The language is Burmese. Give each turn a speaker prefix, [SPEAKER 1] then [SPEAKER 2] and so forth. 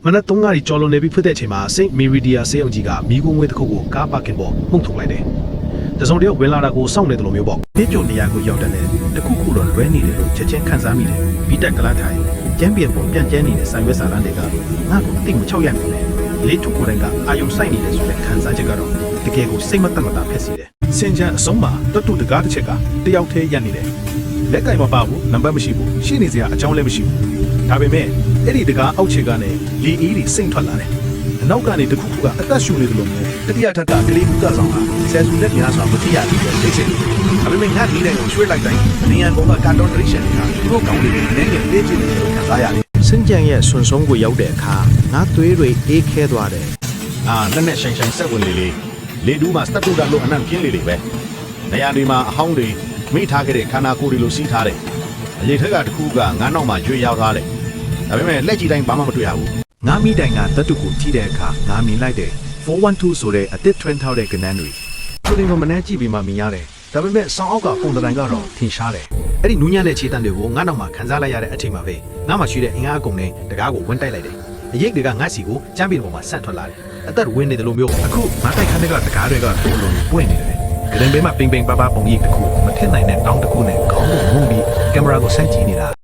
[SPEAKER 1] မနက်3 နာရီကျော်လွန်နေပြီဖြစ်တဲ့အချိန်မှာစိတ်မီရီဒီယာဆေးရုံကြီးကမိကုံငွေတစ်ခုကိုကားပါကင်ပေါ်မှုန့်ထုတ်လိုက်တယ်။တစုံတယောက်ဝင်လာတာကိုစောင့်နေတယ်လို့မျိုးပေါ့။နေ့ကျုံနေရာကိုရောက်တဲ့တခုခုတော့လွဲနေတယ်လို့ချက်ချင်းခံစားမိတယ်။ဘီတက်ကလာထိုင်ကျန်းပြန်ပေါ်ပြန်ကျန်းနေတဲ့ဆိုင်ရွက်စာတန်းတွေကငါ့ကိုတိတ်မချောက်ရမိတယ်။လေးထုကိုယ်တိုင်ကအာယုံဆိုင်နေတယ်ဆိုတဲ့ခံစားချက်ကတော့တကယ်ကိုစိတ်မသက်မသာဖြစ်စေတယ်။စင်ချန်အဆုံးမှာတတုတကားတစ်ချက်ကတယောက်တည်းရပ်နေတယ်။လက်ကင်မပါဘူးနံပါတ်မရှိဘူးရှိနေစရာအကြောင်းလည်းမရှိဘူး။ဒါပေမဲ့အဲ့ဒီတကားအောက်ခြေကနေလီအီးတွေစိတ်ထွက်လာတယ်။အနောက်ကနေတခုခုကအသက်ရှူနေတယ်လို့မျိုးတတိယထပ်ကကလေးဦးကဆောင်ကဆယ်စုလက်များစွာမတိရသေးတဲ့သိစိတ်။ဒါပေမဲ့ငါဒီတဲ့ကိုရွှေ့လိုက်တိုင်းနေရန်ကောင်ကကာတွန်းဒရိရှင်တွေကသူတို့ကောင်းလေးတွေနည်းနည်းလေးချင်တယ်လို့ခံစားရတယ်။စင်ကြံရဲ့ဆွန်ဆုံးကိုရောက်တဲ့အခါငါသွေးတွေအေးခဲသွားတယ်။လက်နဲ့ဆိုင်ဆိုင်ဆက်ဝင်လေဒူးမှာစတက်တူတာလို့အနံ့ပြင်းလေပဲ။နေရာတွေမှာအဟောင်းတွေမိထားခဲ့တဲ့ခန္ဓာကိုယ်တွေလိုစီးထားတယ်။အရေးထက်ကတခုကငါနောက်မှာရွေရောက်သွားတယ်။ဒါပေမဲ့လက်ကြည့်တိုင်းဘာမှမတွေ့ရဘူး။ငါမိတိုင်ကတတုကိုထိတဲ့အခါငါမြင်လိုက်တယ်412ဆိုတဲ့အတစ်ထွန်းထောက်တဲ့ကနန်းတွေသူတွေကိုမနှဲကြည့်ပြီးမှမြင်ရတယ်ဒါပေမဲ့ဆောင်းအောက်ကပုံတိုင်ကတော့ထင်ရှားတယ်အဲ့ဒီနူးညံ့တဲ့ခြေတန်းတွေကိုငါနောက်မှာခံစားလိုက်ရတဲ့အချိန်မှာပဲငါမှရှိတဲ့အင်အားအကုန်နဲ့တကားကိုဝင်တိုက်လိုက်တယ်အရိပ်တွေကငါစီကိုကျမ်းပြည်ပေါ်မှာဆန့်ထွက်လာတယ်အသက်ဝင်နေတယ်လို့မျိုးအခုငါတိုက်ခန်းတွေကတကားတွေကတိုးလုံးပွင့်နေတယ်ကရင်ဘေးမှာပင်ပင်ပါပါပုံရိပ်တစ်ခုမထင်နိုင်တဲ့တောင်းတစ်ခုနဲ့ခေါင်းကိုငုံပြီးကင်မရာကိုဆက်ကြည့်နေတာ